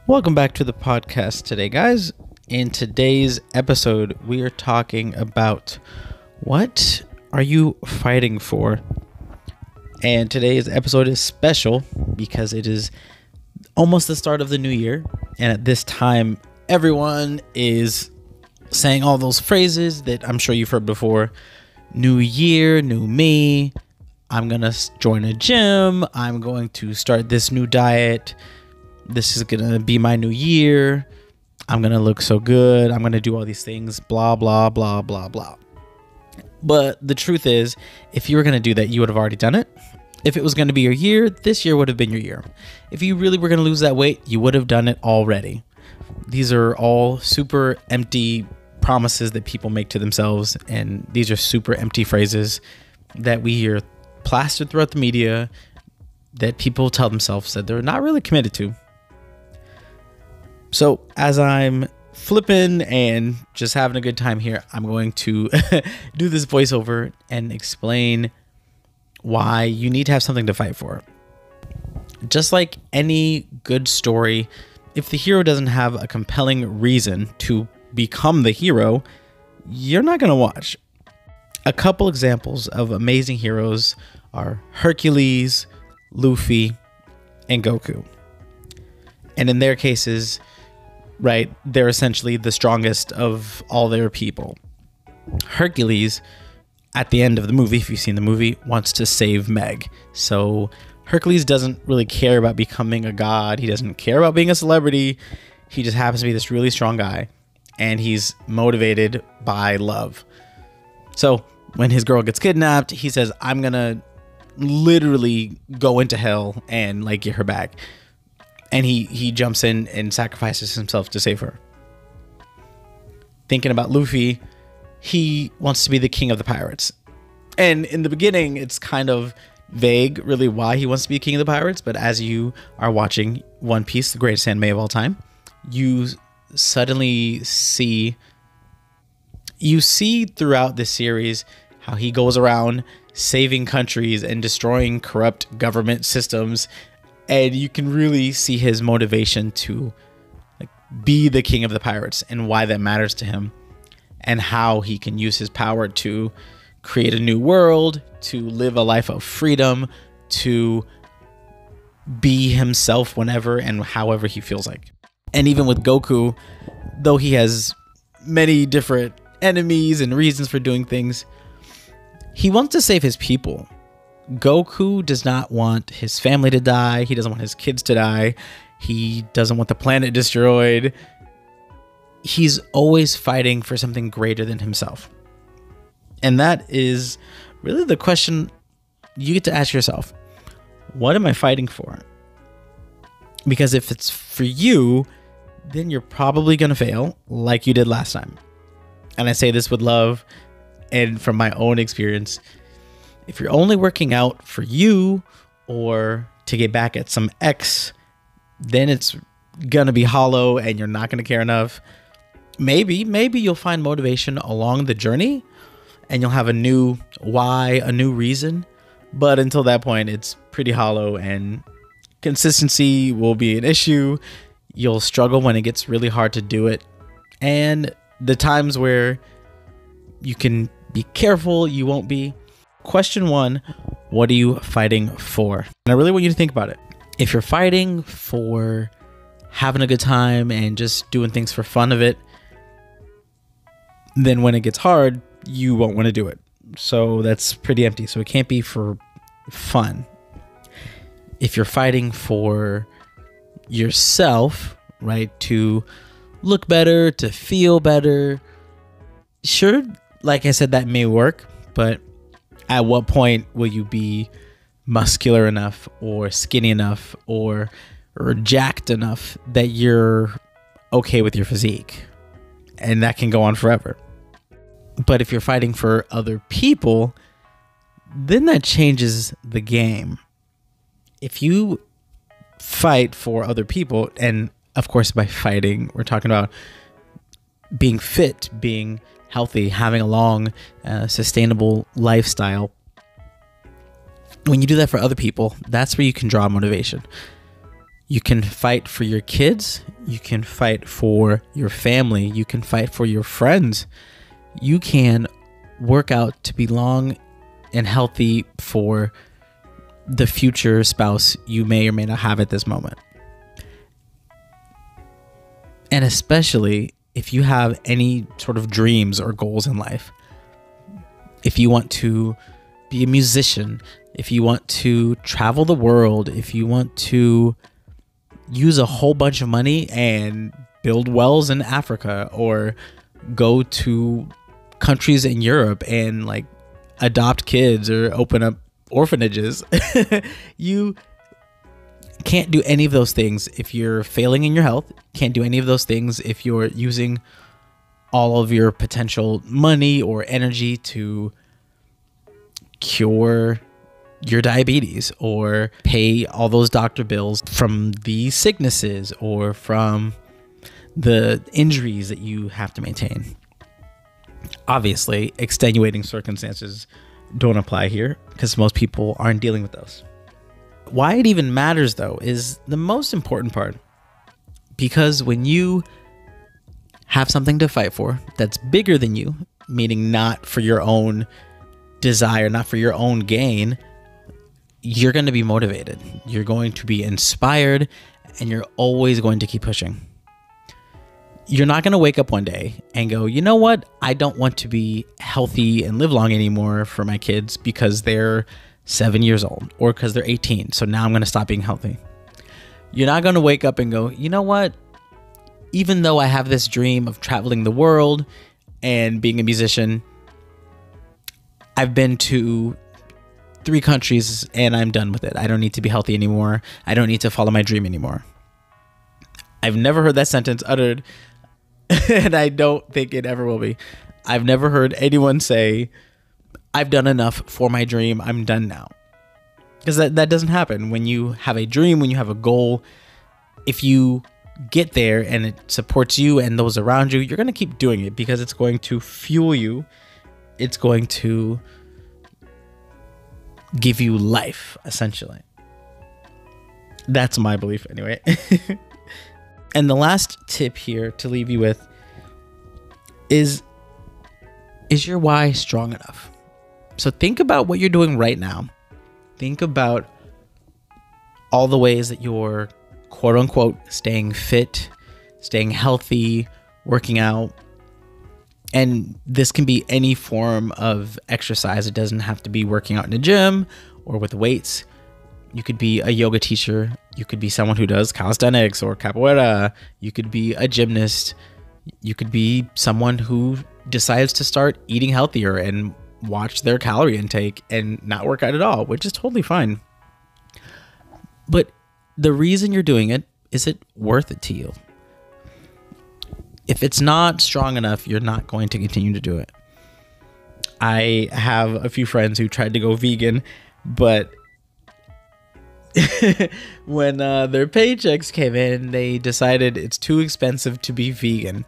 Welcome back to the podcast today, guys. In today's episode, we are talking about what are you fighting for? And today's episode is special because it is almost the start of the new year. And at this time, everyone is saying all those phrases that I'm sure you've heard before. New year, new me. I'm going to join a gym. I'm going to start this new diet. This is going to be my new year. I'm going to look so good. I'm going to do all these things, blah, blah, blah, blah, blah. But the truth is, if you were going to do that, you would have already done it. If it was going to be your year, this year would have been your year. If you really were going to lose that weight, you would have done it already. These are all super empty promises that people make to themselves. And these are super empty phrases that we hear plastered throughout the media that people tell themselves that they're not really committed to. So as I'm flipping and just having a good time here, I'm going to do this voiceover and explain why you need to have something to fight for. Just like any good story, if the hero doesn't have a compelling reason to become the hero, you're not going to watch. A couple examples of amazing heroes are Hercules, Luffy, and Goku. And in their cases, right, they're essentially the strongest of all their people. Hercules, at the end of the movie, if you've seen the movie, wants to save Meg. So Hercules doesn't really care about becoming a god. He doesn't care about being a celebrity. He just happens to be this really strong guy, and he's motivated by love. So when his girl gets kidnapped, he says, I'm gonna literally go into hell and like get her back. And he jumps in and sacrifices himself to save her. Thinking about Luffy, he wants to be the king of the pirates. And in the beginning, it's kind of vague really why he wants to be king of the pirates. But as you are watching One Piece, the greatest anime of all time, you suddenly see throughout this series how he goes around saving countries and destroying corrupt government systems. And you can really see his motivation to be the king of the pirates and why that matters to him, and how he can use his power to create a new world, to live a life of freedom, to be himself whenever and however he feels like. And even with Goku, though he has many different enemies and reasons for doing things, he wants to save his people. Goku does not want his family to die. He doesn't want his kids to die. He doesn't want the planet destroyed. He's always fighting for something greater than himself. And that is really the question you get to ask yourself. What am I fighting for? Because if it's for you, then you're probably going to fail like you did last time. And I say this with love and from my own experience. If you're only working out for you or to get back at some ex, then it's going to be hollow and you're not going to care enough. Maybe you'll find motivation along the journey and you'll have a new why, a new reason. But until that point, it's pretty hollow and consistency will be an issue. You'll struggle when it gets really hard to do it. And the times where you can be careful, you won't be. Question one, what are you fighting for? And I really want you to think about it. If you're fighting for having a good time and just doing things for fun of it, then when it gets hard, you won't want to do it. So that's pretty empty. So it can't be for fun. If you're fighting for yourself, right, to look better, to feel better, sure, like I said, that may work, but at what point will you be muscular enough or skinny enough or jacked enough that you're okay with your physique? And that can go on forever. But if you're fighting for other people, then that changes the game. If you fight for other people, and of course by fighting, we're talking about being fit, being healthy, having a long, sustainable lifestyle. When you do that for other people, that's where you can draw motivation. You can fight for your kids. You can fight for your family. You can fight for your friends. You can work out to be long and healthy for the future spouse you may or may not have at this moment. And especially if you have any sort of dreams or goals in life. If you want to be a musician, if you want to travel the world, if you want to use a whole bunch of money and build wells in Africa, or go to countries in Europe and like adopt kids or open up orphanages, you can't do any of those things if you're failing in your health. Can't do any of those things if you're using all of your potential money or energy to cure your diabetes or pay all those doctor bills from the sicknesses or from the injuries that you have to maintain. Obviously, extenuating circumstances don't apply here because most people aren't dealing with those. Why it even matters, though, is the most important part. Because when you have something to fight for that's bigger than you, meaning not for your own desire, not for your own gain, you're going to be motivated. You're going to be inspired, and you're always going to keep pushing. You're not going to wake up one day and go, you know what? I don't want to be healthy and live long anymore for my kids because they're 7 years old or because they're 18. So now I'm going to stop being healthy. You're not going to wake up and go, you know what? Even though I have this dream of traveling the world and being a musician, I've been to 3 countries and I'm done with it. I don't need to be healthy anymore. I don't need to follow my dream anymore. I've never heard that sentence uttered, and I don't think it ever will be. I've never heard anyone say, I've done enough for my dream, I'm done now. Because that doesn't happen. When you have a dream, when you have a goal, if you get there and it supports you and those around you, you're going to keep doing it because it's going to fuel you. It's going to give you life, essentially. That's my belief anyway. And the last tip here to leave you with is your why strong enough? So think about what you're doing right now. Think about all the ways that you're, quote unquote, staying fit, staying healthy, working out. And this can be any form of exercise. It doesn't have to be working out in a gym or with weights. You could be a yoga teacher. You could be someone who does calisthenics or capoeira. You could be a gymnast. You could be someone who decides to start eating healthier and watch their calorie intake and not work out at all, which is totally fine. But the reason you're doing it, is it worth it to you? If it's not strong enough, you're not going to continue to do it. I have a few friends who tried to go vegan, but when their paychecks came in, they decided it's too expensive to be vegan.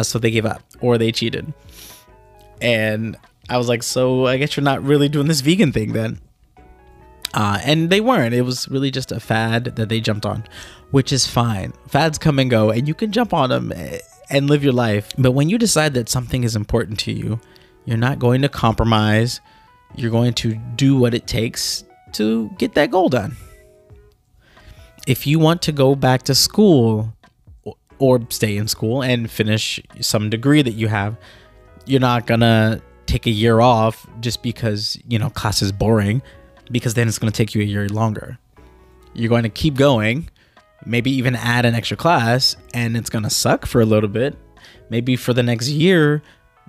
So they gave up or they cheated. And I was like, so I guess you're not really doing this vegan thing then. And they weren't. It was really just a fad that they jumped on, which is fine. Fads come and go, and you can jump on them and live your life. But when you decide that something is important to you, you're not going to compromise. You're going to do what it takes to get that goal done. If you want to go back to school or stay in school and finish some degree that you have, you're not going to take a year off just because, class is boring, because then it's going to take you a year longer. You're going to keep going, maybe even add an extra class, and it's going to suck for a little bit. Maybe for the next year,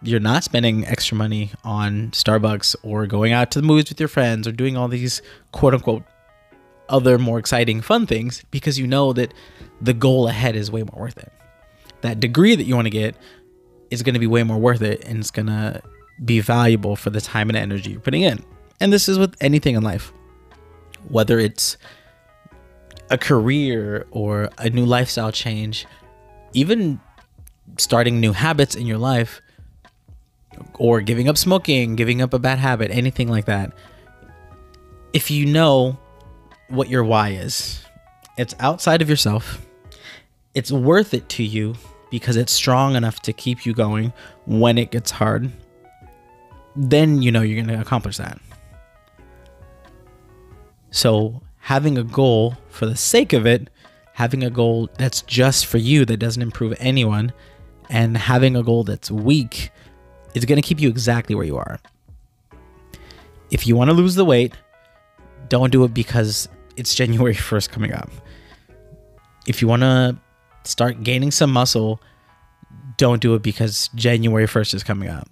you're not spending extra money on Starbucks or going out to the movies with your friends or doing all these quote unquote other more exciting fun things, because you know that the goal ahead is way more worth it. That degree that you want to get is going to be way more worth it, and it's going to be valuable for the time and energy you're putting in. And this is with anything in life, whether it's a career or a new lifestyle change, even starting new habits in your life, or giving up smoking, giving up a bad habit, anything like that. If you know what your why is, it's outside of yourself, it's worth it to you because it's strong enough to keep you going when it gets hard, then you know you're going to accomplish that. So having a goal for the sake of it, having a goal that's just for you, that doesn't improve anyone, and having a goal that's weak is going to keep you exactly where you are. If you want to lose the weight, don't do it because it's January 1st coming up. If you want to start gaining some muscle, don't do it because January 1st is coming up.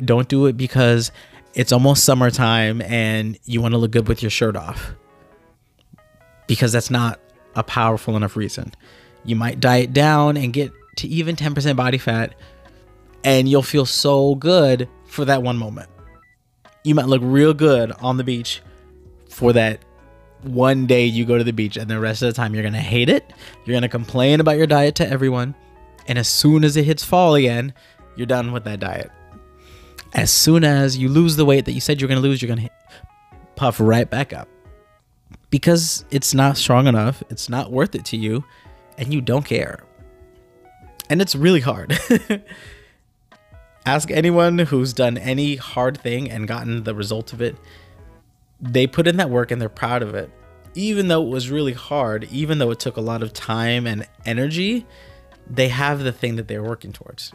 Don't do it because it's almost summertime and you want to look good with your shirt off, because that's not a powerful enough reason. You might diet down and get to even 10% body fat, and you'll feel so good for that one moment. You might look real good on the beach for that one day you go to the beach, and the rest of the time you're going to hate it. You're going to complain about your diet to everyone. And as soon as it hits fall again, you're done with that diet. As soon as you lose the weight that you said you're going to lose, you're going to puff right back up, because it's not strong enough. It's not worth it to you, and you don't care. And it's really hard. Ask anyone who's done any hard thing and gotten the result of it. They put in that work and they're proud of it. Even though it was really hard, even though it took a lot of time and energy, they have the thing that they're working towards.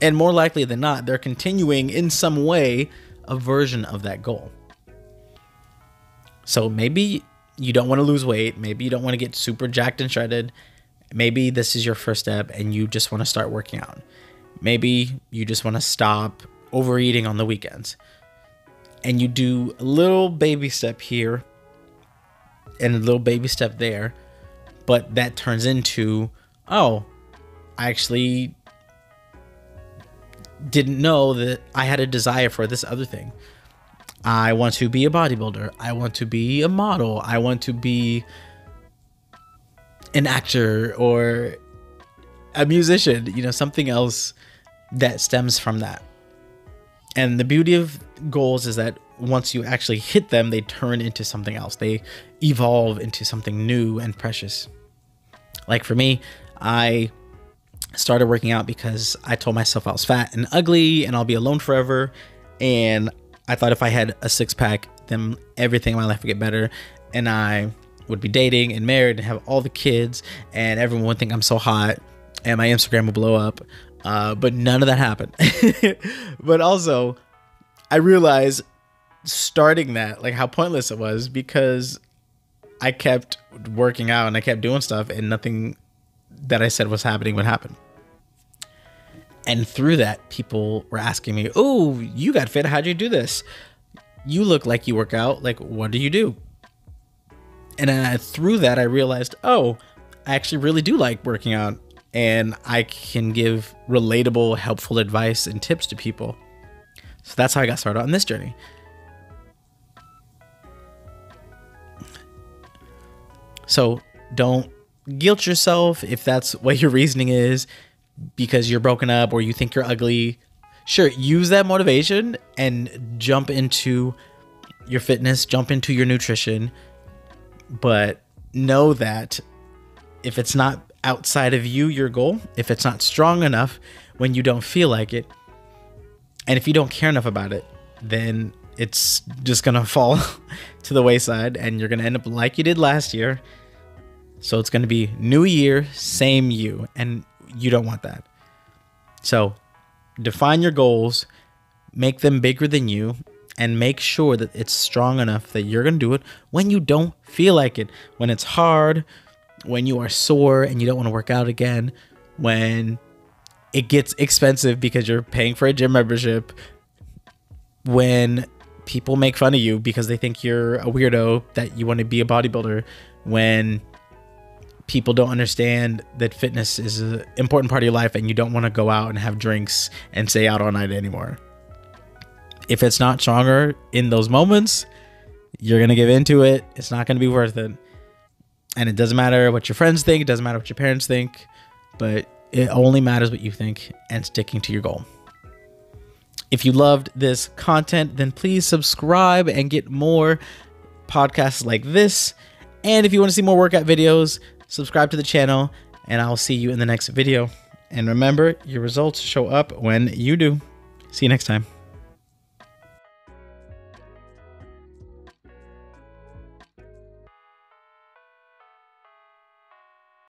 And more likely than not, they're continuing in some way a version of that goal. So maybe you don't want to lose weight. Maybe you don't want to get super jacked and shredded. Maybe this is your first step and you just want to start working out. Maybe you just want to stop overeating on the weekends. And you do a little baby step here and a little baby step there. But that turns into, oh, I actually didn't know that I had a desire for this other thing. I want to be a bodybuilder. I want to be a model. I want to be an actor or a musician, something else that stems from that. And the beauty of goals is that once you actually hit them, they turn into something else. They evolve into something new and precious. Like for me, I started working out because I told myself I was fat and ugly and I'll be alone forever. And I thought if I had a six-pack, then everything in my life would get better. And I would be dating and married and have all the kids, and everyone would think I'm so hot and my Instagram would blow up. But none of that happened. But also, I realized starting that, like how pointless it was, because I kept working out and I kept doing stuff and nothing that I said was happening would happen. And through that, people were asking me, oh, you got fit. How'd you do this? You look like you work out. Like, what do you do? And through that, I realized, oh, I actually really do like working out. And I can give relatable, helpful advice and tips to people. So that's how I got started on this journey. So don't guilt yourself if that's what your reasoning is, because you're broken up or you think you're ugly. Sure, use that motivation and jump into your fitness, jump into your nutrition. But know that if it's not outside of you, your goal, if it's not strong enough when you don't feel like it, and if you don't care enough about it, then it's just going to fall to the wayside and you're going to end up like you did last year. So it's going to be new year, same you, and you don't want that. So define your goals, make them bigger than you, and make sure that it's strong enough that you're going to do it when you don't feel like it, when it's hard, when you are sore and you don't want to work out again, when it gets expensive because you're paying for a gym membership, when people make fun of you because they think you're a weirdo, that you want to be a bodybuilder, when people don't understand that fitness is an important part of your life and you don't want to go out and have drinks and stay out all night anymore. If it's not stronger in those moments, you're going to give into it. It's not going to be worth it. And it doesn't matter what your friends think. It doesn't matter what your parents think. But it only matters what you think and sticking to your goal. If you loved this content, then please subscribe and get more podcasts like this. And if you want to see more workout videos, subscribe to the channel, and I'll see you in the next video. And remember, your results show up when you do. See you next time.